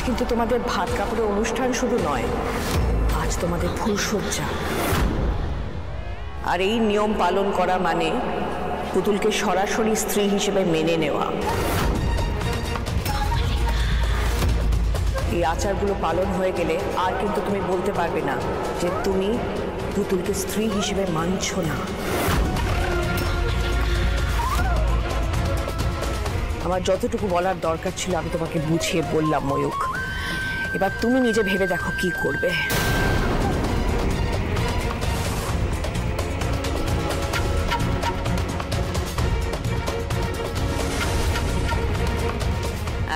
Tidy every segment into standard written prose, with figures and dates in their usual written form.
কিন্তু তোমাদের ভাত কাপড়ের অনুষ্ঠান শুধু নয়, আজ তোমাদের ফুলসজ্জা। আর এই নিয়ম পালন করা মানে পুতুলকে সরাসরি স্ত্রী হিসেবে মেনে নেওয়া। এই আচারগুলো পালন হয়ে গেলে আর কিন্তু তুমি বলতে পারবে না যে তুমি পুতুলকে স্ত্রী হিসেবে মানছ না। আমার যতটুকু বলার দরকার ছিল আমি তোমাকে বুঝিয়ে বললাম ময়ূক। এবার তুমি নিজে ভেবে দেখো কি করবে।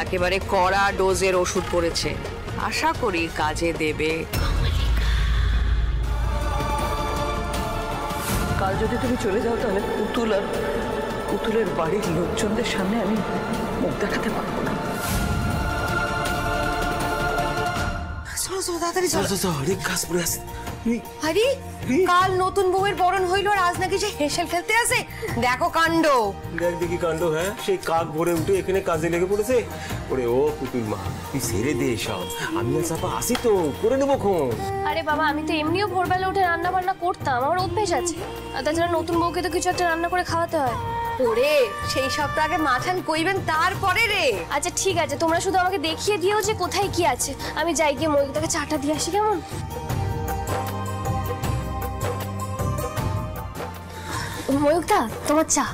একেবারে কড়া ডোজের ওষুধ পড়েছে, আশা করি কাজে দেবে। কাল যদি তুমি চলে যাও তাহলে পুতুলের বাড়ির লোকজনদের সামনে আমি মুখ দেখাতে পারবো না। আরে কাল নতুন বউয়ের বরণ হইল আর আজ নাকি সে হেসেল খেলতে আসে। দেখো কাণ্ড, দেখ দেখি কাণ্ড। হ্যাঁ, সেই কাক ভরে উঠে এখানে কাজে লেগে পড়েছে। ওরে ও পুতুল মা, তুই ছেড়ে দে সব, আমি আর চাপা আসি তো, করে নেবো খন। আরে বাবা, আমি তো এমনিও ভোরবেলা উঠে রান্না বান্না করতাম, আমার অভ্যেস আছে। আর তাছাড়া নতুন বউকে তো কিছু একটা রান্না করে খাওয়াতে হয়। ওরে সেই সপ্তাহ আগে মাছান কইবেন তারপরে রে। আচ্ছা ঠিক আছে, তোমরা শুধু আমাকে দেখিয়ে দিও যে কোথায় কি আছে, আমি যাই গিয়ে ময়ূকটাকে চাটা দিয়ে আসি, কেমন? ময়ূকদা, তোমার চা।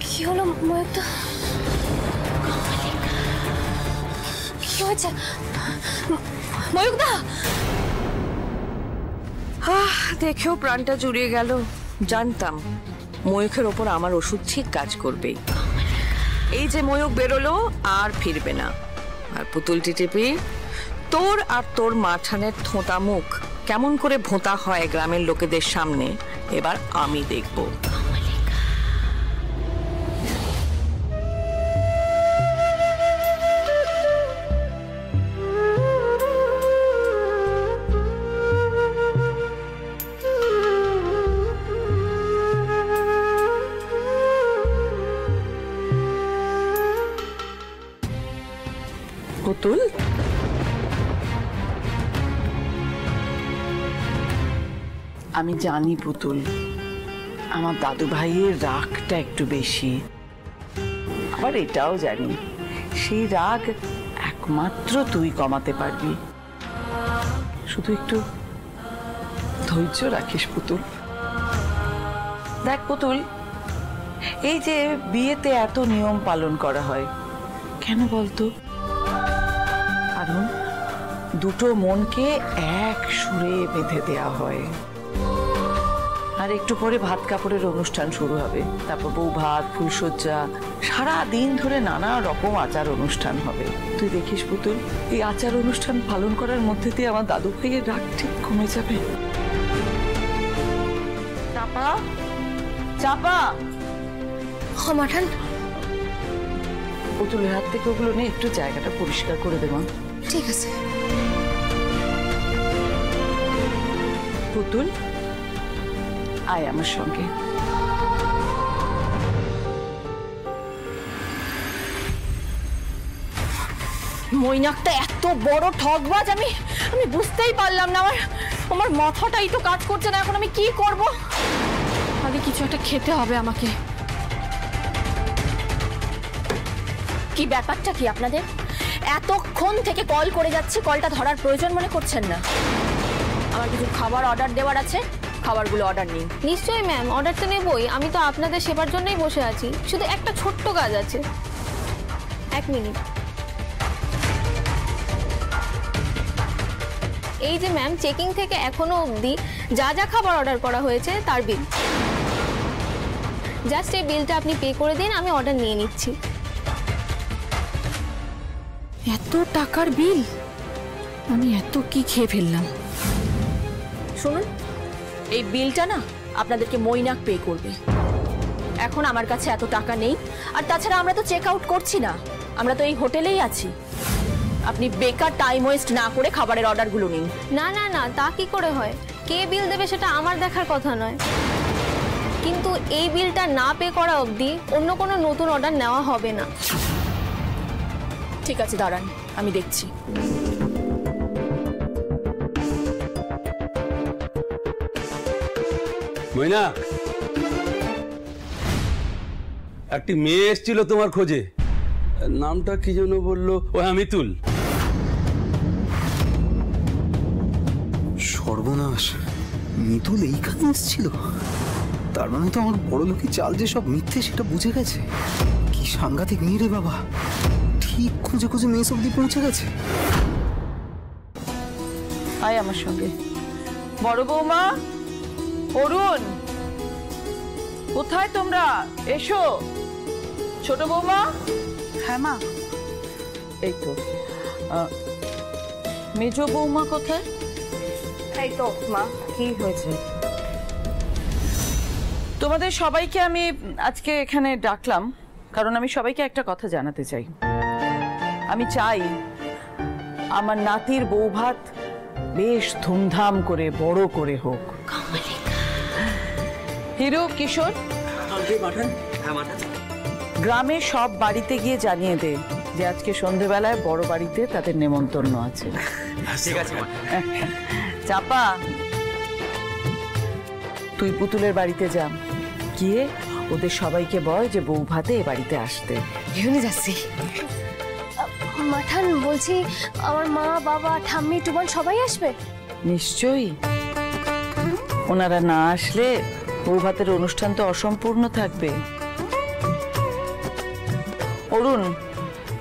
কি হলো ময়ূকদা? কি হয়েছে ময়ূকদা? দেখেও প্রাণটা জুড়িয়ে গেল। জানতাম ময়ূকের ওপর আমার ওষুধ ঠিক কাজ করবেই। এই যে ময়ূক বেরোলো, আর ফিরবে না। আর পুতুলটি টিপি, তোর আর তোর মাঠানের থোঁতা মুখ কেমন করে ভোঁতা হয় গ্রামের লোকেদের সামনে, এবার আমি দেখব। পুতুল, আমি জানি পুতুল, আমার দাদু ভাইয়ের রাগটা একটু বেশি। আবার এটাও জানি সেই রাগ একমাত্র তুই কমাতে পারবি। শুধু একটু ধৈর্য রাখিস পুতুল। দেখ পুতুল, এই যে বিয়েতে এত নিয়ম পালন করা হয় কেন বলতো? কারণ দুটো মনকে এক সুরে বেঁধে দেয়া হয়। আর একটু পরে ভাত কাপড়ের অনুষ্ঠান শুরু হবে, তারপর বউ ভাত, ফুলসজ্জা, সারা দিন ধরে নানা রকম আচার অনুষ্ঠান হবে। তুই দেখিস পুতুল, এই আচার অনুষ্ঠান পালন করার মধ্যে দিয়ে আমার দাদু ভাইয়ের রাগ ঠিক কমে যাবে। চাপা, চাপা, মাঠান, পুতুলের হাত থেকে ওগুলো নিয়ে একটু জায়গাটা পরিষ্কার করে দেব। ঠিক আছে। পুতুল, আয় আমার সঙ্গে। মৈনাকটা এত বড় ঠকবাজ আমি বুঝতেই পারলাম না। আমার মাথাটাই তো কাজ করছে না। এখন আমি কি করব? আগে কিছু একটা খেতে হবে আমাকে। কি ব্যাপারটা কি আপনাদের? এতক্ষণ থেকে কল করে যাচ্ছি, কলটা ধরার প্রয়োজন মনে করছেন না? আমার কিছু খাবার অর্ডার দেওয়ার আছে, খাবারগুলো অর্ডার নিন। নিশ্চয়ই ম্যাম, অর্ডার তো নেবই। আমি তো আপনাদের সেবার জন্যই বসে আছি। শুধু একটা ছোট্ট কাজ আছে। 1 মিনিট। এই যে ম্যাম, চেকিং থেকে এখনো অবধি যা যা খাবার অর্ডার করা হয়েছে তার বিল। জাস্ট এই বিলটা আপনি পে করে দিন, আমি অর্ডার নিয়ে নিচ্ছি। এত টাকার বিল? আমি এত কি খেয়ে ফেললাম? শুনুন, এই বিলটা না আপনাদেরকে মৈনাক পে করবে। এখন আমার কাছে এত টাকা নেই, আর তাছাড়া আমরা তো চেক আউট করছি না, আমরা তো এই হোটেলেই আছি। আপনি বেকার টাইম ওয়েস্ট না করে খাবারের অর্ডারগুলো নিন। না না না, তা কি করে হয়? কে বিল দেবে সেটা আমার দেখার কথা নয়, কিন্তু এই বিলটা না পে করা অবধি অন্য কোনো নতুন অর্ডার নেওয়া হবে না। ঠিক আছে, দাঁড়ান, আমি দেখছি। ময়না, একটি মেয়ে এসেছিল তোমার খোঁজে, নামটা কি যেন বললো, ও হ্যাঁ মিতুল। সর্বনাশ, মিতুল এইখানে এসেছিল? তার মানে তো আমার বড় লোকের চাল যে সব মিথ্যে সেটা বুঝে গেছে। কি সাংঘাতিক মেয়ে রে বাবা, ঠিক খুঁজে খুঁজে মেয়ে অব্দি পৌঁছে গেছে। আয় আমার সঙ্গে। বড় বৌমা, অরুণ, কোথায় তোমরা? এসো। ছোট বৌমা। হ্যাঁ মা। এই তো। মেজ বৌমা কোথায়? এই তো মা, কি হয়েছে? তোমাদের সবাইকে আমি আজকে এখানে ডাকলাম কারণ আমি সবাইকে একটা কথা জানাতে চাই। আমি চাই আমার নাতির বৌভাত বেশ ধুমধাম করে বড় করে হোক। হিরো, কিশোর, গ্রামে সব বাড়িতে গিয়ে জানিয়ে দে যে আজকে সন্ধেবেলায় বড় বাড়িতে তাদের নেমন্তন্ন আছে। ঠিক আছে। চাপা, তুই পুতুলের বাড়িতে যা, গিয়ে ওদের সবাইকে বল যে বউ ভাতে এ বাড়িতে আসতে। এখানে যাচ্ছি। মাঠান, বলছি আমার মা, বাবা, ঠাম্মি, টুবান সবাই আসবে? নিশ্চয়ই। ওনারা না আসলে বউ ভাতের অনুষ্ঠান তো অসম্পূর্ণ থাকবে। অরুণ,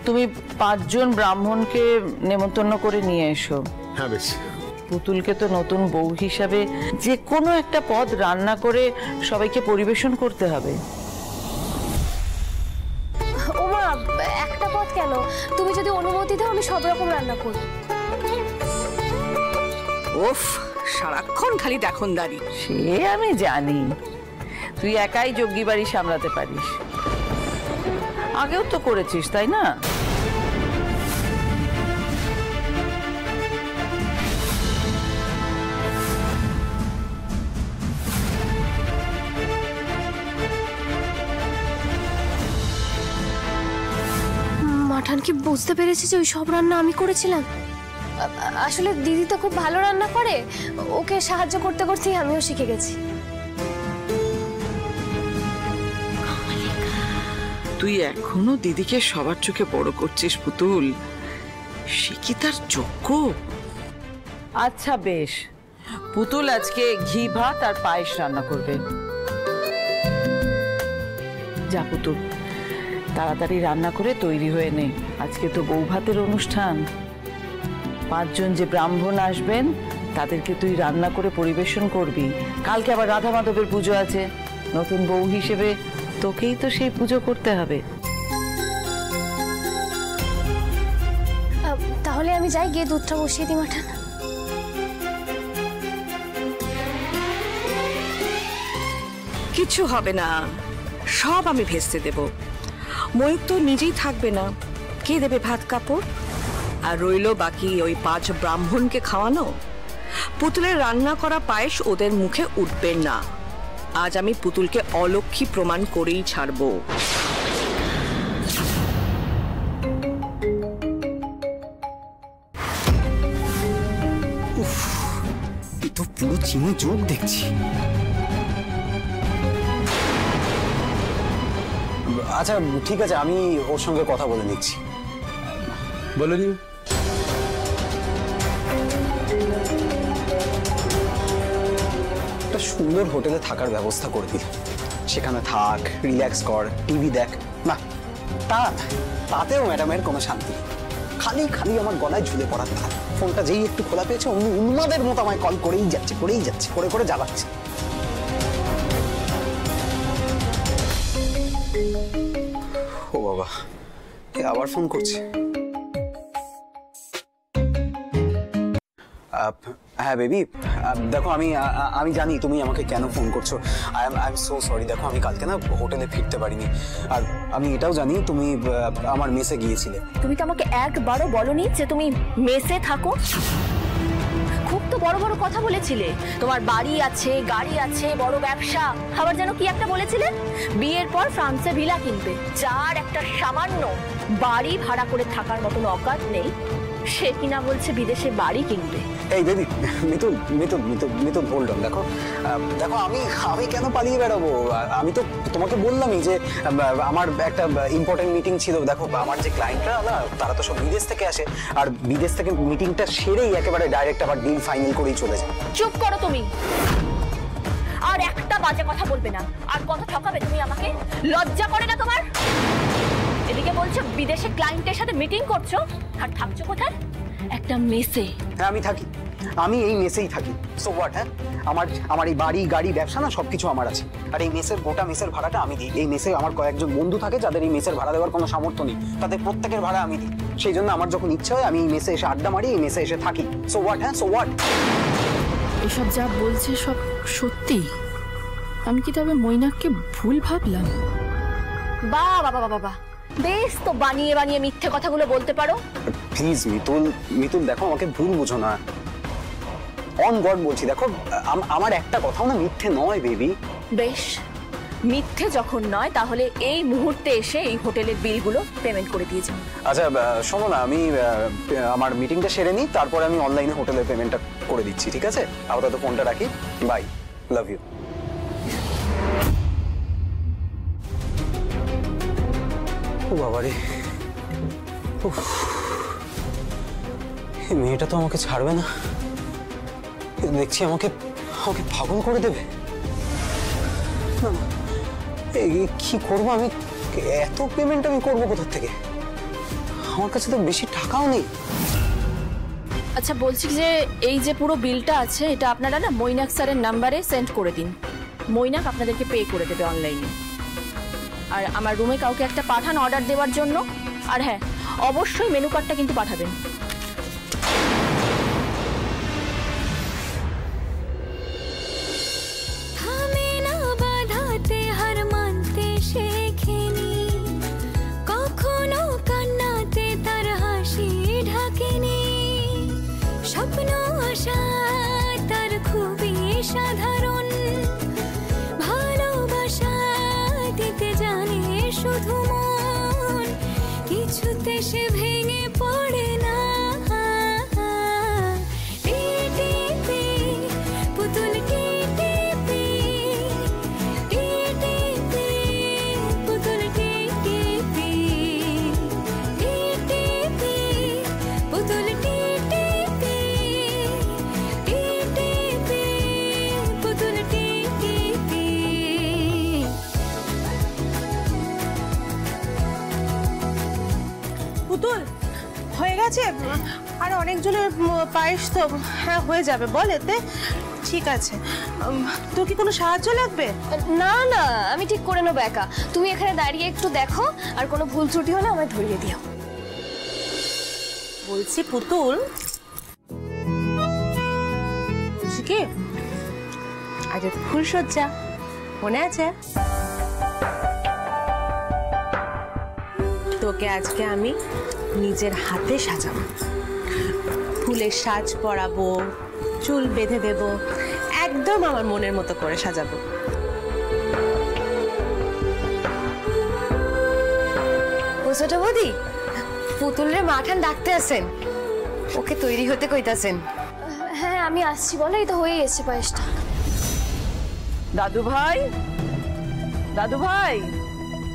তুমি 5 জন ব্রাহ্মণকে নেমন্তন্ন করে নিয়ে এসো। হ্যাঁ বেশ। পুতুলকে তো নতুন বউ হিসাবে যে কোনো একটা পদ রান্না করে সবাইকে পরিবেশন করতে হবে। ওমা, একটা পদ কেন? তুমি যদি অনুমতি দাও আমি সব রকম রান্না করব। ওফ, সারাক্ষণ খালি দেখনদারি। সে আমি জানি, তুই একাই জগ্গি বাড়ি সামলাতে পারিস। আগেও তো করেছিস, তাই না? মাঠান কি বুঝতে পেরেছে যে ওই সব রান্না আমি করেছিলাম? আসলে দিদি তো খুব ভালো রান্না করে, ওকে সাহায্য করতে করতেই আমিও শিখে গেছি। তুই এখনো দিদিকে সবার চোখে বড় করছিস পুতুল, সে কি তার যোগ্য? আচ্ছা বেশ, পুতুল আজকে ঘি ভাত আর পায়েস রান্না করবে। যা পুতুল, তাড়াতাড়ি রান্না করে তৈরি হয়ে নে, আজকে তো বউ ভাতের অনুষ্ঠান। 5 জন যে ব্রাহ্মণ আসবেন তাদেরকে তুই রান্না করে পরিবেশন করবি। কালকে আবার রাধা মাধবের পুজো আছে, নতুন বউ হিসেবে তোকেই তো সেই পুজো করতে হবে। তাহলে আমি যাই, গিয়ে দুধটা বসিয়ে দিই। মাঠান, কিছু হবে না, সব আমি ভেস্তে দেব। ময়ূক তো নিজেই থাকবে না, কে দেবে ভাত কাপড়? আর রইল বাকি ওই 5 ব্রাহ্মণকে খাওয়ানো। পুতুলের রান্না করা পায়েস ওদের মুখে উঠবে না। আজ আমি পুতুলকে অলক্ষী প্রমাণ করেই ছাড়বো। এ তো পুরো চিনে যোগ দেখছি। আচ্ছা ঠিক আছে, আমি ওর সঙ্গে কথা বলে নিচ্ছি। বলে নিও। একটা সুন্দর হোটেলে থাকার ব্যবস্থা করে দিল, সেখানে থাক, রিল্যাক্স কর, টিভি দেখ। না, তাতেও ম্যাডামের কোনো শান্তি, খালি খালি আমার গলায় ঝুলে পড়ার তার। ফোনটা যেই একটু খোলা পেয়েছে অমনি উন্মাদের মতো আমায় কল করেই যাচ্ছে, করে করে জ্বালাচ্ছে। ও বাবা, এ আবার ফোন করছে। হ্যাঁ বেবি, দেখো আমি জানি তুমি আমাকে কেন ফোন করছো। I am so sorry. দেখো আমি কালকে না হোটেলে ফিরতে পারিনি, আর আমি এটাও জানি তুমি আমার মেসে গিয়েছিলে। তুমি তো আমাকে একবারও বলনি যে তুমি মেসে থাকো। খুব তো বড় বড় কথা বলেছিলে, তোমার বাড়ি আছে, গাড়ি আছে, বড় ব্যবসা। আবার যেন কি একটা বলেছিলে, বিয়ের পর ফ্রান্সে ভিলা কিনবে। যার একটা সামান্য বাড়ি ভাড়া করে থাকার মতন অকাত নেই, সে কিনা বলছে বিদেশে বাড়ি কিনবে। এই baby, Mitul Mitul Mitul Mitul hold on. দেখো দেখো আমি কেন পালিয়ে বেড়াবো? আমি তো তোমাকে বললামই যে আমার একটা ইম্পর্টেন্ট মিটিং ছিল। দেখো আমার যে ক্লায়েন্টরা না, তারা তো সব বিদেশ থেকে আসে, আর বিদেশ থেকে মিটিংটা সেরেই একেবারে ডাইরেক্ট আবার ডিল ফাইনাল করেই চলে যায়। চুপ করো তুমি, আর একটা বাজে কথা বলবে না। আর কথা ঠকাবে তুমি আমাকে? লজ্জা করে না তোমার? এদিকে বলছো বিদেশে ক্লায়েন্টের সাথে মিটিং করছো, আর থাকছো কোথায়? একটা মেসে। হ্যাঁ আমি থাকি, আমি এই মেসেই থাকি। So what? হ্যাঁ আমার এই বাড়ি গাড়ি ব্যবসা না সবকিছু আমার আছে, আর এই মেসের গোটা মেসের ভাড়াটা আমি দিই। এই মেসে আমার কয়েকজন বন্ধু থাকে যাদের এই মেসের ভাড়া দেওয়ার কোনো সামর্থ্য নেই, তাদের প্রত্যেকের ভাড়া আমি দিই। সেই জন্য আমার যখন ইচ্ছা হয় আমি এই মেসে এসে আড্ডা মারি, এই মেসে এসে থাকি। So what? হ্যাঁ সো হোয়াট? এসব যা বলছে সব সত্যি? আমি কি তবে মৈনাককে ভুল ভাবলাম? বাহ বাবা বাবা, বেশ তো বানিয়ে বানিয়ে মিথ্যে কথাগুলো বলতে পারো। প্লিজ মিতুল দেখো আমাকে ভুল বুঝো না, অন গড বলছি। দেখো আমার একটা কথাও না মিথ্যে নয় বেবি। বেশ, মিথ্যে যখন নয় তাহলে এই মুহূর্তে এসে এই হোটেলের বিলগুলো পেমেন্ট করে দিয়ে যাও। আচ্ছা শোনো না, আমি আমার মিটিংটা সেরে নিই, তারপরে আমি অনলাইনে হোটেলের পেমেন্টটা করে দিচ্ছি, ঠিক আছে? আপাতত ফোনটা রাখি, বাই, লাভ ইউ। ও বাবারে, মেয়েটা তো আমাকে ছাড়বে না, দেখছি আমাকে পাগল করে দেবে। কি করবো আমি? এত পেমেন্ট আমি করবো কোথা থেকে? আমার কাছে তো বেশি টাকাও নেই। আচ্ছা বলছি যে এই যে পুরো বিলটা আছে, এটা আপনারা না মৈনাক স্যারের নাম্বারে সেন্ড করে দিন। মৈনাক আপনাদেরকে পে করে দেবে অনলাইনে। আর আমার রুমে কাউকে একটা পাঠান অর্ডার দেওয়ার জন্য। আর হ্যাঁ, অবশ্যই মেনু কার্ডটা কিন্তু পাঠাবেন। স্বপ্ন আশা তার খুবই সাধারণ, ভালোবাসা দিতে জানে শুধু মন, কিছুতে সে ভেঙে পড়ে না। পুতুল পুতুল পুতুল পুতুল হয়ে গেছে, আর অনেকজনের পায়েস তো। হ্যাঁ হয়ে যাবে, বল এতে। ঠিক আছে, তোর কি কোনো সাহায্য লাগবে? না না, আমি ঠিক করে নেবো একা। তুমি এখানে দাঁড়িয়ে একটু দেখো, আর কোনো ভুল ত্রুটি হলে আমায় ধরিয়ে দিও। বলছি পুতুল, কি আজ ফুলসজ্জা মনে আছে? তোকে আজকে আমি নিজের হাতে সাজাবো, ফুলের সাজ পরাবো, চুল বেঁধে দেব, একদম আমার মনের মতো করে সাজাবো। ছোট বৌদি, পুতুলের মাঠান ডাকতে আসেন, ওকে তৈরি হতে কইতাছেন। হ্যাঁ আমি আসছি বলো, এই তো হয়ে এসছে পায়েসটা। দাদু ভাই, দাদু ভাই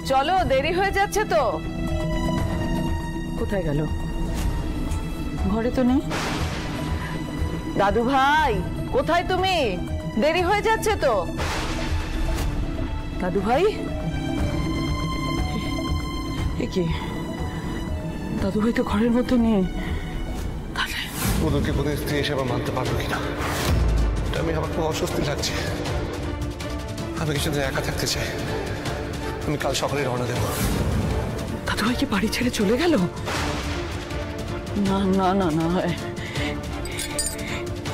চলো, দেরি হয়ে যাচ্ছে তো। কোথায় গেল? ঘরে তো নেই। দাদু ভাই কোথায় তুমি? দেরি হয়ে যাচ্ছে তো। দাদু ভাই, কি দাদু ভাই তো ঘরের মধ্যে নেই। ওদেরকে বোধহয় স্ত্রী হিসেবে মানতে পারবো কিনা, এটা আমি আমার খুব অস্বস্তি লাগছে। আমি কিছুদিন একা থাকতে চাই। আমি কাল সকালে রওনা দেবো। দাদু ভাই কি বাড়ি ছেড়ে চলে গেল? না না না না,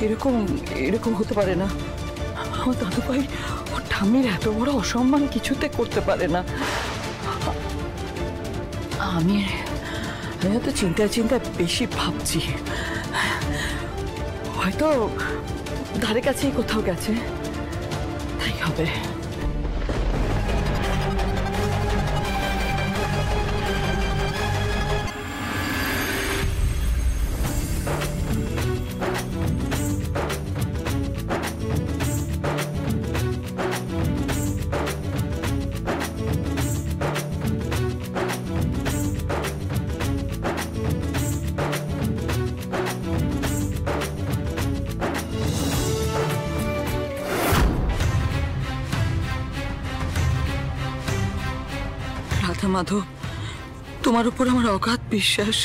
এরকম এরকম হতে পারে না। আমার দাদু ভাই ওর ঠাম্মির এত বড় অসম্মান কিছুতে করতে পারে না। আমি হয়তো চিন্তায় চিন্তায় বেশি ভাবছি। হয়তো ধারে কাছেই কোথাও গেছে, তাই হবে। রাধা মাধব, তোমার উপর আমার অগাধ বিশ্বাস।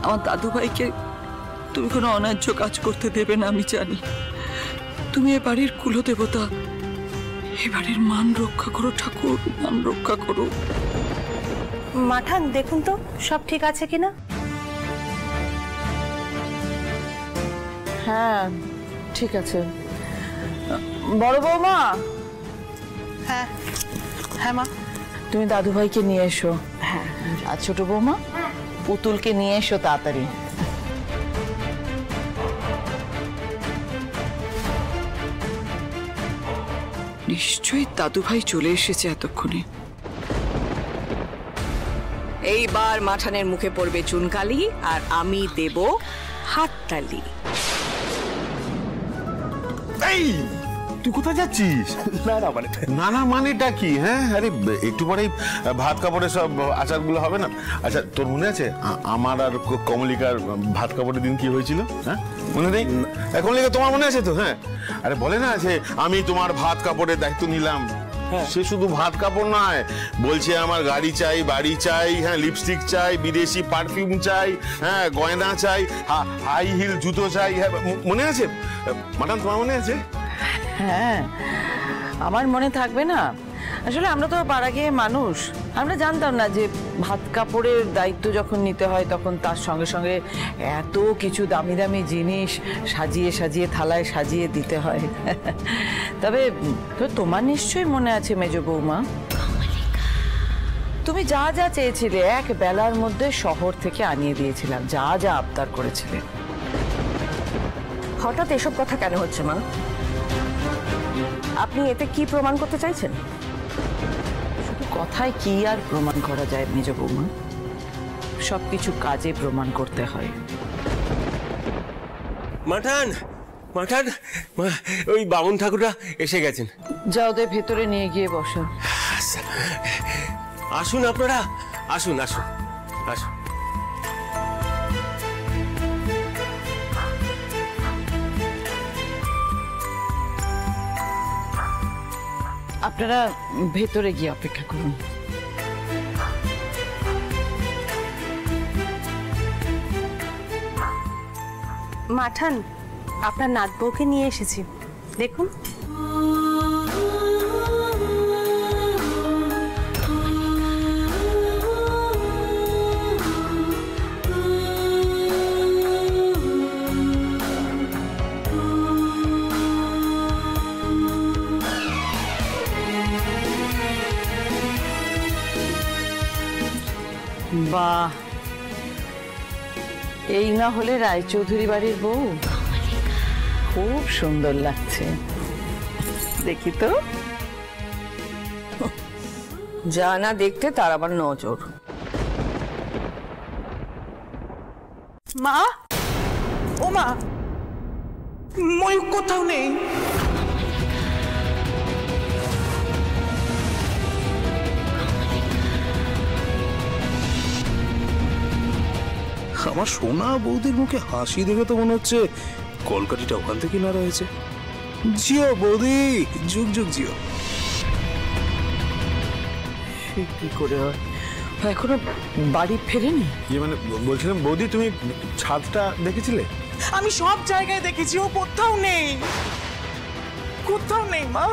আমার দাদু ভাইকে তুমি কোনো অন্যায্য কাজ করতে দেবে না, আমি জানি। তুমি এ বাড়ির কুলদেবতা, এ বাড়ির মান রক্ষা করো ঠাকুর, মান রক্ষা করো। মাঠান, দেখুন তো সব ঠিক আছে কিনা। হ্যাঁ ঠিক আছে। বড় বৌমা। হ্যাঁ হ্যাঁ মা, তুমি দাদু ভাইকে নিয়ে এসো। হ্যাঁ, আর ছোট বৌমা পুতুলকে নিয়ে এসো তাড়াতাড়ি। নিশ্চয়ই দাদু ভাই চলে এসেছে এতক্ষণে। এইবার মাঠানের মুখে পড়বে চুনকালি আর আমি দেব হাততালি। এই তুই কোথায় যাচ্ছিস? না না মানেটা কি? হ্যাঁ, আরে একটু পরেই ভাত কাপড়ের সব আচারগুলো হবে না? আচ্ছা, তোর মনে আছে আমার আর কমলিকার ভাত কাপড়ের দিন কি হয়েছিল? হ্যাঁ, মনে নেই? কমলিকা, তোমার মনে আছে তো? হ্যাঁ, আরে বলে না যে আমি তোমার ভাত কাপড়ের দায়িত্ব নিলাম। সে শুধু ভাত কাপড় নয়, বলছে আমার গাড়ি চাই, বাড়ি চাই, হ্যাঁ লিপস্টিক চাই, বিদেশি পারফিউম চাই, হ্যাঁ গয়না চাই, হাই হিল জুতো চাই। হ্যাঁ মনে আছে মাঠান, তোমার মনে আছে? হ্যাঁ, আমার মনে থাকবে না? আসলে আমরা তো পাড়া গিয়ে মানুষ, আমরা জানতাম না যে ভাত কাপড়ের দায়িত্ব যখন নিতে হয় তখন তার সঙ্গে সঙ্গে এত কিছু দামি দামি জিনিস সাজিয়ে সাজিয়ে থালায় সাজিয়ে দিতে হয়। তবে তোমার নিশ্চয়ই মনে আছে মেজ বৌমা, তুমি যা যা চেয়েছিলে এক বেলার মধ্যে শহর থেকে আনিয়ে দিয়েছিলাম, যা যা আবদার করেছিলে। হঠাৎ এসব কথা কেন হচ্ছে মা? আপনি এতে কি প্রমাণ করতে চাইছেন? শুধু কথায় কি আর প্রমাণ করা যায় মেজ বৌমা? সবকিছু কাজে প্রমাণ করতে হয়। মাঠান, মাঠান, ওই বামুন ঠাকুররা এসে গেছেন। যাও, ওদের ভেতরে নিয়ে গিয়ে বসো। আসুন আপনারা, আসুন আসুন আসুন। আপনারা ভেতরে গিয়ে অপেক্ষা করুন। মাঠান, আপনার নাত বউকে নিয়ে এসেছি, দেখুন। বাহ, এই না হলে রায়চৌধুরী বাড়ির বউ? খুব সুন্দর লাগছে, দেখি তো। যা না দেখতে তার আবার নজর। মা, ও মা, ময়ূর কোথাও নেই। আমার সোনা বৌদির মুখে হাসি দেখে তো মনে হচ্ছে কলকাঠিটা ওখান থেকে না রয়েছে। জিও বৌদি, যুগ যুগ জিও। সে কি করে হয়? এখনো বাড়ি ফেরেনি? মানে বলছিলাম বৌদি, তুমি ছাদটা দেখেছিলে? আমি সব জায়গায় দেখেছি, ও কোথাও নেই, কোথাও নেই মা।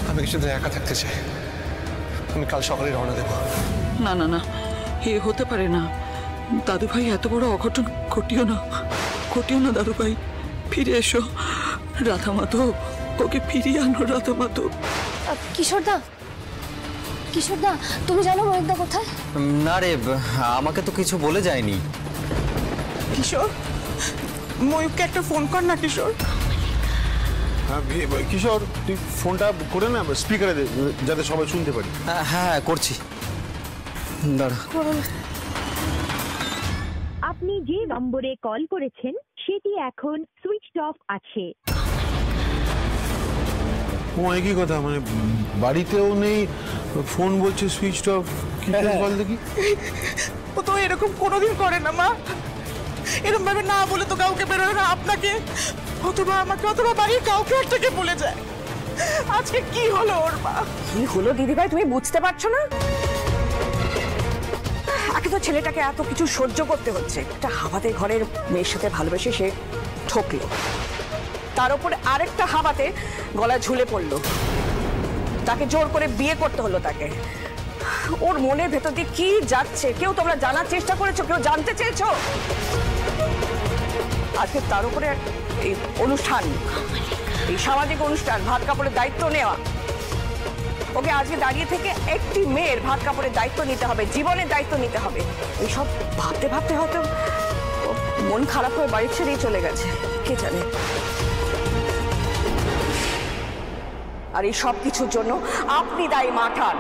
আমি কিছুদিন একা থাকতে চাই। আমি কাল সকালে রওনা দেবো। না না না, এ হতে পারে না। দাদু ভাই এত বড় অঘটন ঘটিও না দাদু ভাই। ফিরে এসো রাধা মাধব, ওকে ফিরিয়ে আনো রাধা মাধব। কিশোরদা, কিশোরদা, তুমি জানো ময়ূকদা কোথায়? না রে, আমাকে তো কিছু বলে যায়নি। কিশোর, ময়ূককে একটা ফোন কর না কিশোর। কিশোর, তুই ফোনটা করে না স্পিকারে দে, যাতে সবাই শুনতে পারি। হ্যাঁ করছি, দাঁড়া। আপনি যে নম্বরে কল করেছেন সেটি এখন সুইচড অফ আছে। ও একই কথা, মানে বাড়িতেও নেই, ফোন বলছে সুইচড অফ। কি বল দেখি। ও তো এরকম কোনোদিন করে না মা, এরকম ভাবে না বলে তো কাউকে বেরোয় না, আপনাকে অথবা আমাকে অথবা বাড়ির কাউকে একটাকে বলে যায়। আজকে কি হলো ওর মা? কি হলো দিদিভাই, তুমি বুঝতে পারছো না? আগে তো ছেলেটাকে এত কিছু সহ্য করতে হচ্ছে, একটা হাওয়াতে ঘরের মেয়ের সাথে ভালোবেসে সে ঠকলো, তার উপরে আরেকটা হাওয়াতে গলা ঝুলে পড়লো, তাকে জোর করে বিয়ে করতে হলো তাকে। ওর মনের ভেতর দিয়ে কি যাচ্ছে কেউ তোমরা জানার চেষ্টা করেছো? কেউ জানতে চেয়েছো? আজকে তার উপরে এই অনুষ্ঠান, এই সামাজিক অনুষ্ঠান, ভাত কাপড়ের দায়িত্ব নেওয়া। ওকে আজকে দাঁড়িয়ে থেকে একটি মেয়ের ভাত কাপড়ের দায়িত্ব নিতে হবে, জীবনের দায়িত্ব নিতে হবে। এইসব ভাবতে ভাবতে হয়তো মন খারাপ হয়ে বাড়ি ছেড়েই চলে গেছে, কে জানে। আর এই সব কিছুর জন্য আপনি দায়ী মাঠান।